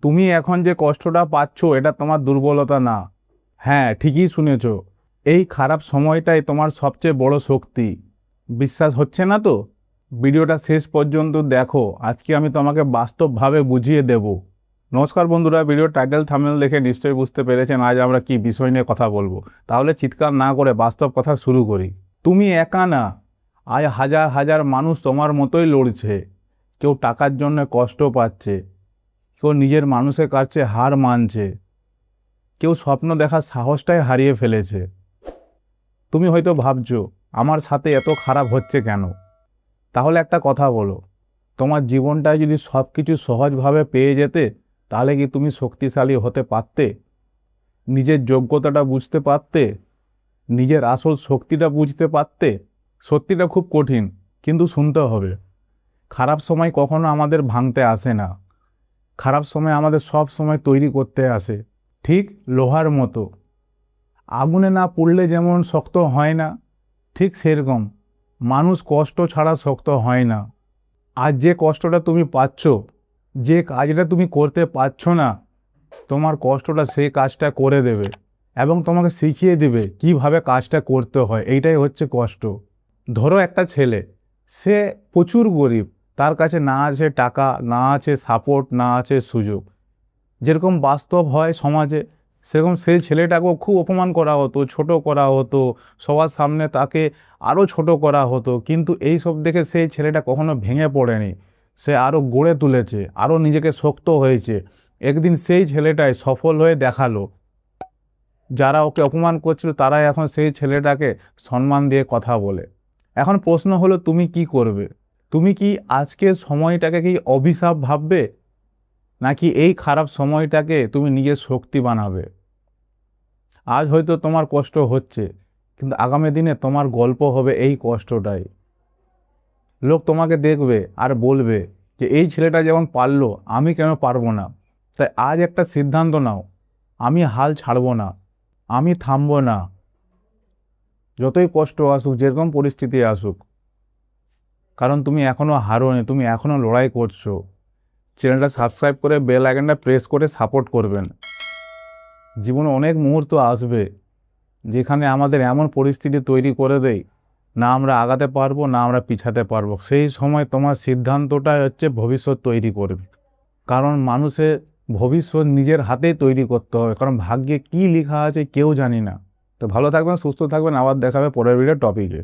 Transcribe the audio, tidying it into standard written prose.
তুমি এখন যে কষ্টটা পাচ্ছ এটা তোমার দুর্বলতা না। হ্যাঁ, ঠিকই শুনেছ। এই খারাপ সময়টাই তোমার সবচেয়ে বড় শক্তি। বিশ্বাস হচ্ছে না তো? ভিডিওটা শেষ পর্যন্ত দেখো, আজকে আমি তোমাকে বাস্তবভাবে বুঝিয়ে দেব। নমস্কার বন্ধুরা, ভিডিও টাইটেল থাম্বনেল দেখে নিশ্চয়ই বুঝতে পেরেছেন আজ আমরা কি বিষয় নিয়ে কথা বলবো। তাহলে চিৎকার না করে বাস্তব কথা শুরু করি। তুমি একা না, আজ হাজার হাজার মানুষ তোমার মতোই লড়ছে। কেউ টাকার জন্য কষ্ট পাচ্ছে, কেউ নিজের মানুষের কাছে হার মানছে, কেউ স্বপ্ন দেখার সাহসটাই হারিয়ে ফেলেছে। তুমি হয়তো ভাবছো আমার সাথে এত খারাপ হচ্ছে কেন। তাহলে একটা কথা বলো, তোমার জীবনটায় যদি সব কিছু সহজভাবে পেয়ে যেতে, তাহলে কি তুমি শক্তিশালী হতে পারতে? নিজের যোগ্যতাটা বুঝতে পারতে? নিজের আসল শক্তিটা বুঝতে পারতে? সত্যিটা খুব কঠিন, কিন্তু শুনতে হবে। খারাপ সময় কখনো আমাদের ভাঙতে আসে না, খারাপ সময় আমাদের সব সময় তৈরি করতে আসে। ঠিক লোহার মতো, আগুনে না পুড়লে যেমন শক্ত হয় না, ঠিক সেরকম মানুষ কষ্ট ছাড়া শক্ত হয় না। আজ যে কষ্টটা তুমি পাচ্ছ, যে কাজটা তুমি করতে পারছো না, তোমার কষ্টটা সেই কাজটা করে দেবে এবং তোমাকে শিখিয়ে দেবে কিভাবে কাজটা করতে হয়। এইটাই হচ্ছে কষ্ট। ধরো একটা ছেলে, সে প্রচুর গরিব, তার কাছে না আছে টাকা, না আছে সাপোর্ট, না আছে সুযোগ। যেরকম বাস্তব হয় সমাজে, সেরকম সেই ছেলেটাকেও খুব অপমান করা হতো, ছোট করা হতো, সবার সামনে তাকে আরও ছোট করা হতো। কিন্তু এই সব দেখে সেই ছেলেটা কখনো ভেঙে পড়েনি, সে আরও গড়ে তুলেছে, আরও নিজেকে শক্ত হয়েছে। একদিন সেই ছেলেটাই সফল হয়ে দেখালো। যারা ওকে অপমান করছিল তারাই এখন সেই ছেলেটাকে সম্মান দিয়ে কথা বলে। এখন প্রশ্ন হলো, তুমি কি করবে? তুমি কি আজকের সময়টাকে কি অভিশাপ ভাববে, নাকি এই খারাপ সময়টাকে তুমি নিজের শক্তি বানাবে? আজ হয়তো তোমার কষ্ট হচ্ছে, কিন্তু আগামী দিনে তোমার গল্প হবে এই কষ্টটাই। লোক তোমাকে দেখবে আর বলবে যে এই ছেলেটা যেমন পারলো, আমি কেন পারবো না? তাই আজ একটা সিদ্ধান্ত নাও, আমি হাল ছাড়বো না, আমি থামবো না। যতই কষ্ট আসুক, যেরকম পরিস্থিতি আসুক, কারণ তুমি এখনও হারোনি, তুমি এখনও লড়াই করছো। চ্যানেলটা সাবস্ক্রাইব করে বেল আইকনটা প্রেস করে সাপোর্ট করবেন। জীবনে অনেক মুহূর্ত আসবে যেখানে আমাদের এমন পরিস্থিতি তৈরি করে দেয়, না আমরা আগাতে পারবো, না আমরা পিছাতে পারবো। সেই সময় তোমার সিদ্ধান্তটাই হচ্ছে ভবিষ্যৎ তৈরি করবে। কারণ মানুষের ভবিষ্যৎ নিজের হাতেই তৈরি করতে হবে, কারণ ভাগ্যে কী লেখা আছে কেউ জানি না। তো ভালো থাকবেন, সুস্থ থাকবেন, আবার দেখা হবে পরের ভিডিও টপিকে।